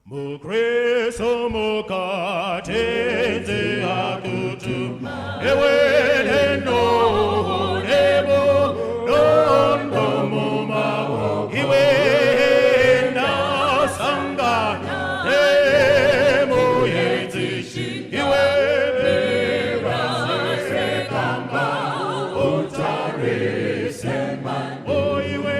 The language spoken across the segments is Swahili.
Mukristo mukatenze akutu ewele no nebo dondo muma iwe na sanga emo yezishi iwe rase kamba utare seman o iwe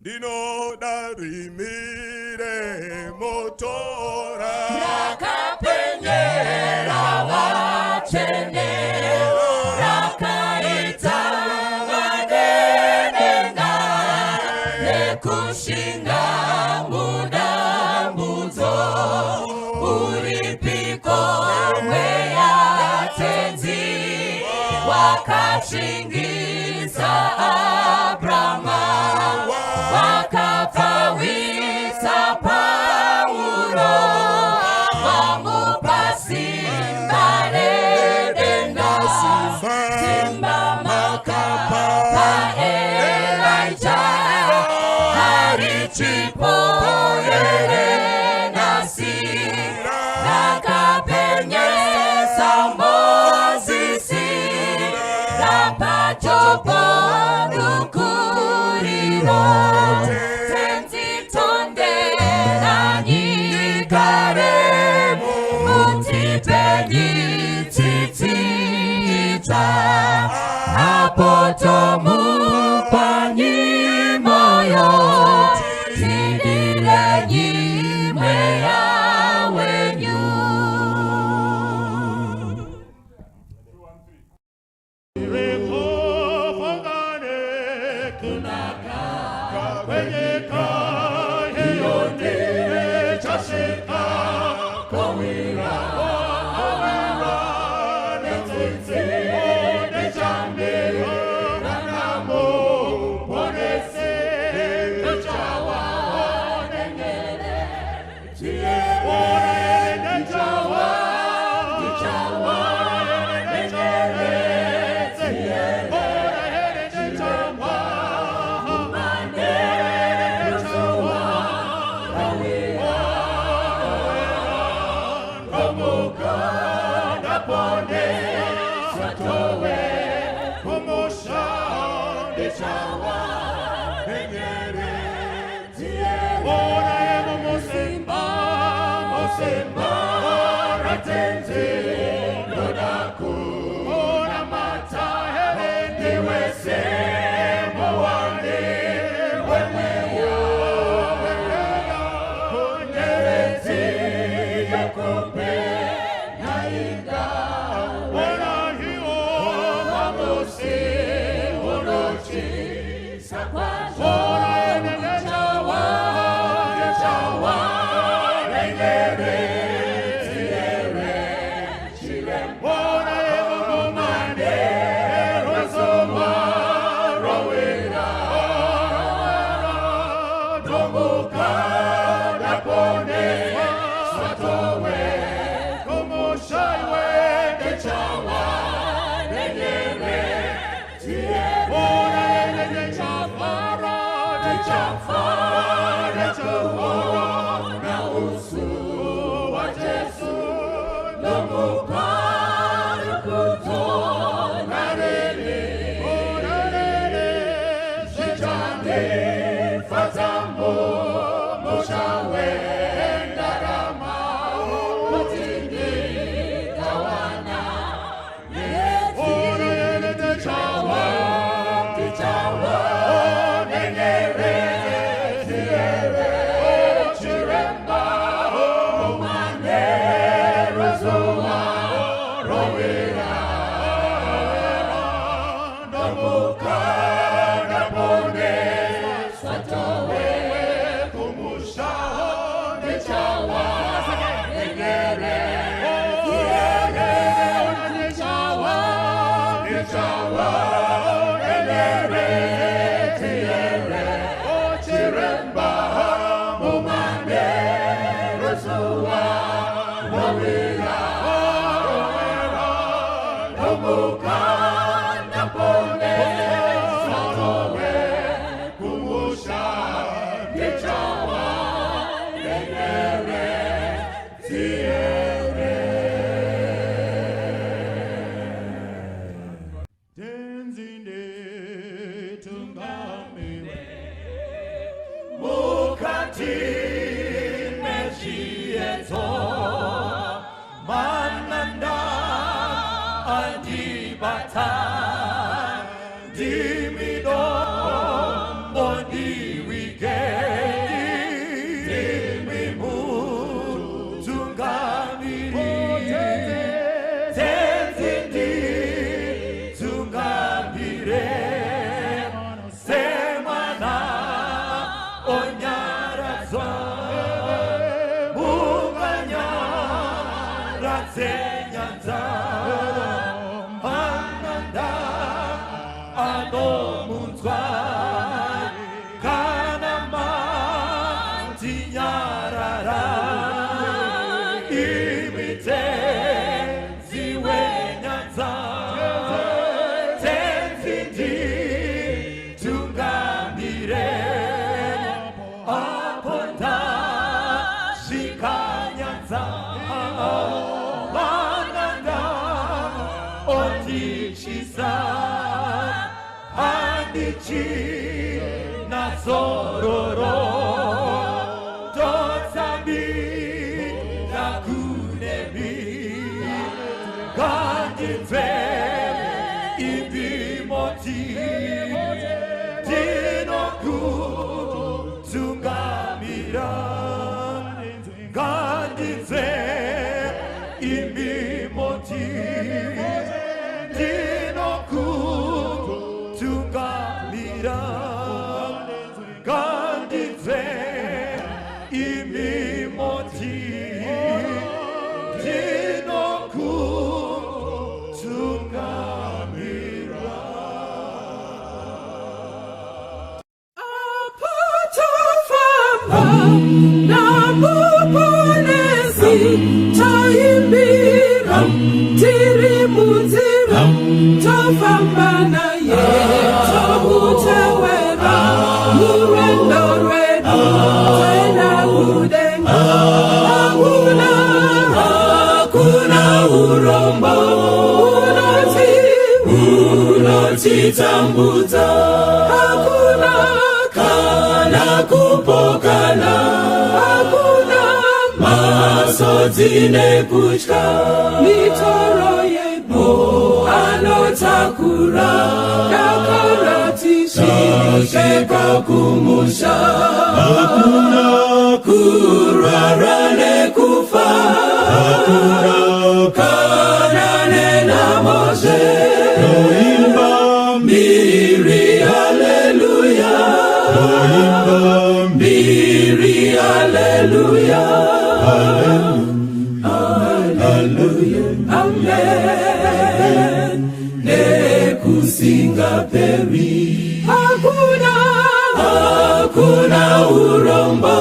Dino darimire motora rakapenyera wachene rakaita madenenga nekushinga muda muzo uripiko mweya tenzi wakashingisa Abrama wakapawisa Paulo wamupasi madenenga simba makapa Elijah harichipo tunakaa kwenye kaa hiyo ndiye chashika kawira netiti nechambe nanamo ponese nechawa nengere tie nechawa nengere tie nechawa nechawa kawira komuka napone satowe komosha nechawa nengere tie ora emo mosimba ratenzi nodaku ora mata hendi wese moane weweya konyerezi yakope nainda ora hiyo mamosi orochi sakwazo ora nechawa nengere Sororo Dotsabi Nakunebi Ganditve Ibimoti Dinoku Tungamira Ganditve Ibimoti Dinoku Tungamira urombo unotitambudza, hakuna kana kupokana, hakuna masodzi nekutya, mitoro yepo anotakura, yakaratisika kumusha, hakuna kurwara nekufa, hakuna kana nenamozve, noimba mbiri haleluya, noimba mbiri haleluya, haleluya, amen, nekusinga peri, hakuna urombo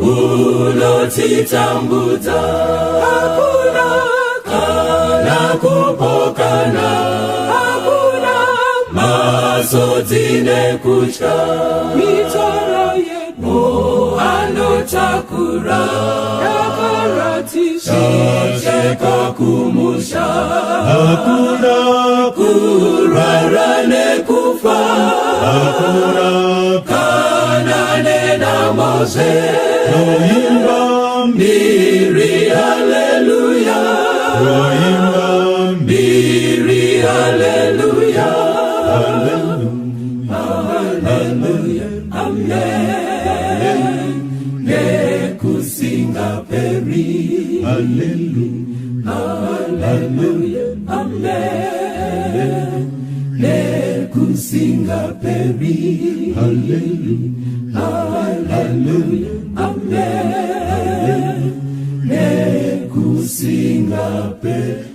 unotitambudza, hakuna kana kupokana, hakuna masodzi nekutya, mitoro yepo anotakura, yakaratisika kumusha, hakuna kurwara nekufa, hakuna kana nenamozve, noimba mbiri haleluya, noimba mbiri haleluya, haleluya, amen, nekusinga peri, haleluya, haleluya, amen, nekusinga peri, haleluya, haleluya, amen, nekusinga peri.